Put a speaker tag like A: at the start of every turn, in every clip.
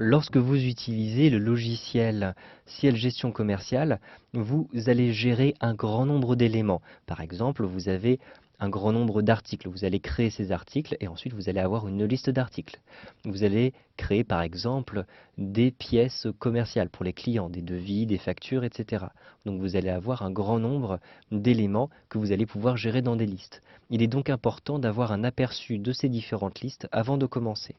A: Lorsque vous utilisez le logiciel Ciel Gestion Commerciale, vous allez gérer un grand nombre d'éléments. Par exemple, vous avez un grand nombre d'articles. Vous allez créer ces articles et ensuite vous allez avoir une liste d'articles. Vous allez créer par exemple des pièces commerciales pour les clients, des devis, des factures, etc. Donc vous allez avoir un grand nombre d'éléments que vous allez pouvoir gérer dans des listes. Il est donc important d'avoir un aperçu de ces différentes listes avant de commencer.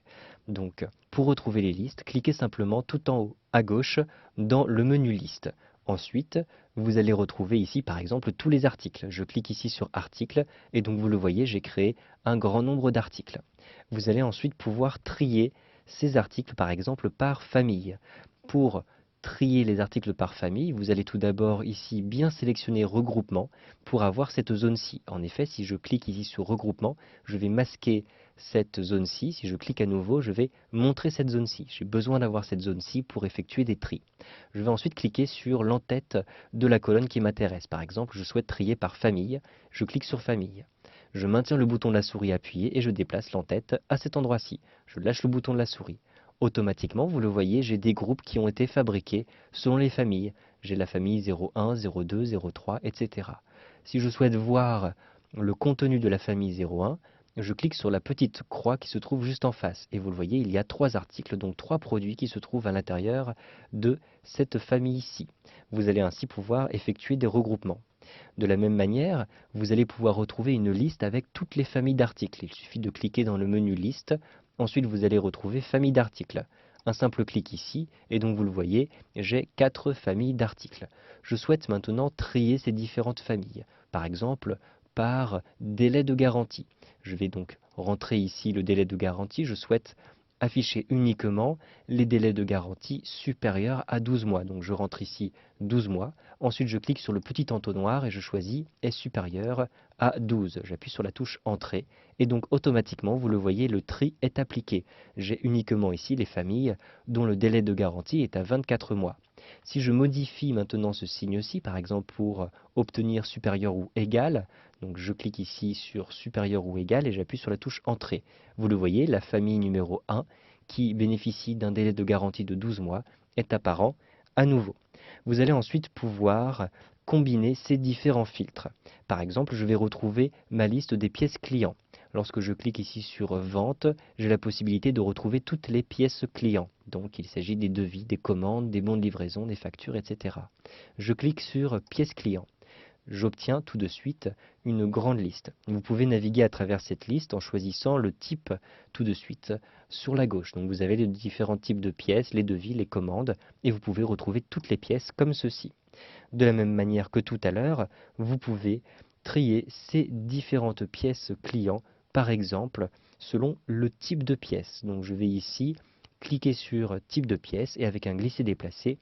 A: Donc, pour retrouver les listes, cliquez simplement tout en haut à gauche dans le menu Liste. Ensuite, vous allez retrouver ici par exemple tous les articles. Je clique ici sur Articles et donc vous le voyez, j'ai créé un grand nombre d'articles. Vous allez ensuite pouvoir trier ces articles par exemple par famille. Pour trier les articles par famille, vous allez tout d'abord ici bien sélectionner Regroupement pour avoir cette zone-ci. En effet, si je clique ici sur Regroupement, je vais masquer cette zone-ci. Si je clique à nouveau, je vais montrer cette zone-ci. J'ai besoin d'avoir cette zone-ci pour effectuer des tris. Je vais ensuite cliquer sur l'entête de la colonne qui m'intéresse. Par exemple, je souhaite trier par famille. Je clique sur Famille. Je maintiens le bouton de la souris appuyé et je déplace l'entête à cet endroit-ci. Je lâche le bouton de la souris. Automatiquement, vous le voyez, j'ai des groupes qui ont été fabriqués selon les familles. J'ai la famille 01, 02, 03, etc. Si je souhaite voir le contenu de la famille 01, je clique sur la petite croix qui se trouve juste en face. Et vous le voyez, il y a 3 articles, donc 3 produits qui se trouvent à l'intérieur de cette famille-ci. Vous allez ainsi pouvoir effectuer des regroupements. De la même manière, vous allez pouvoir retrouver une liste avec toutes les familles d'articles. Il suffit de cliquer dans le menu Liste. Ensuite, vous allez retrouver Famille d'articles. Un simple clic ici, et donc vous le voyez, j'ai 4 familles d'articles. Je souhaite maintenant trier ces différentes familles. Par exemple, par délai de garantie. Je vais donc rentrer ici le délai de garantie. Je souhaite afficher uniquement les délais de garantie supérieurs à 12 mois. Donc je rentre ici 12 mois. Ensuite, je clique sur le petit entonnoir et je choisis est supérieur à 12. J'appuie sur la touche Entrée et donc automatiquement, vous le voyez, le tri est appliqué. J'ai uniquement ici les familles dont le délai de garantie est à 24 mois. Si je modifie maintenant ce signe-ci, par exemple pour obtenir supérieur ou égal, donc je clique ici sur supérieur ou égal et j'appuie sur la touche Entrée. Vous le voyez, la famille numéro 1, qui bénéficie d'un délai de garantie de 12 mois, est apparent à nouveau. Vous allez ensuite pouvoir combiner ces différents filtres. Par exemple, je vais retrouver ma liste des pièces clients. Lorsque je clique ici sur Vente, j'ai la possibilité de retrouver toutes les pièces clients. Donc il s'agit des devis, des commandes, des bons de livraison, des factures, etc. Je clique sur Pièces clients. J'obtiens tout de suite une grande liste. Vous pouvez naviguer à travers cette liste en choisissant le type tout de suite sur la gauche. Donc vous avez les différents types de pièces, les devis, les commandes, et vous pouvez retrouver toutes les pièces comme ceci. De la même manière que tout à l'heure, vous pouvez trier ces différentes pièces clients, par exemple, selon le type de pièce. Donc je vais ici cliquer sur type de pièce et avec un glisser-déplacer,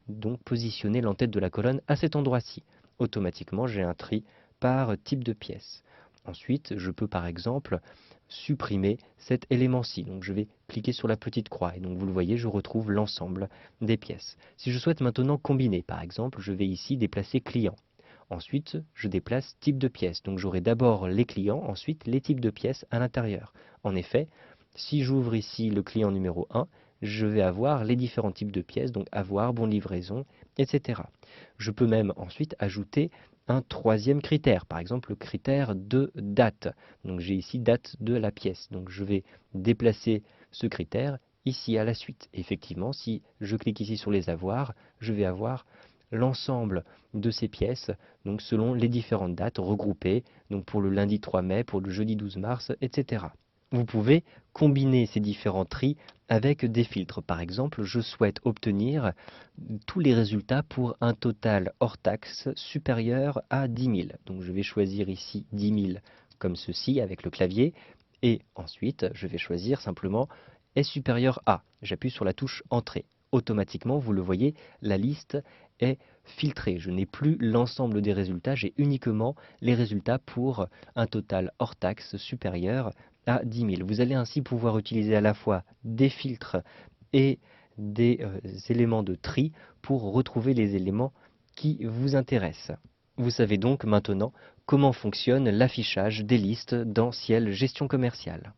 A: donc positionner l'entête de la colonne à cet endroit-ci. Automatiquement, j'ai un tri par type de pièce. Ensuite, je peux par exemple supprimer cet élément-ci. Donc je vais cliquer sur la petite croix et donc vous le voyez, je retrouve l'ensemble des pièces. Si je souhaite maintenant combiner, par exemple, je vais ici déplacer client. Ensuite, je déplace type de pièce. Donc j'aurai d'abord les clients, ensuite les types de pièces à l'intérieur. En effet, si j'ouvre ici le client numéro 1, je vais avoir les différents types de pièces, donc avoir, bon livraison, etc. Je peux même ensuite ajouter un troisième critère, par exemple le critère de date. Donc j'ai ici date de la pièce. Donc je vais déplacer ce critère ici à la suite. Effectivement, si je clique ici sur les avoirs, je vais avoir l'ensemble de ces pièces, donc selon les différentes dates regroupées, donc pour le lundi 3 mai, pour le jeudi 12 mars, etc. Vous pouvez combiner ces différents tris avec des filtres. Par exemple, je souhaite obtenir tous les résultats pour un total hors taxe supérieur à 10 000. Donc je vais choisir ici 10 000 comme ceci avec le clavier et ensuite je vais choisir simplement est supérieur à. J'appuie sur la touche Entrée. Automatiquement, vous le voyez, la liste est filtrée. Je n'ai plus l'ensemble des résultats, j'ai uniquement les résultats pour un total hors taxe supérieur à 10 000. Vous allez ainsi pouvoir utiliser à la fois des filtres et des éléments de tri pour retrouver les éléments qui vous intéressent. Vous savez donc maintenant comment fonctionne l'affichage des listes dans Ciel Gestion Commerciale.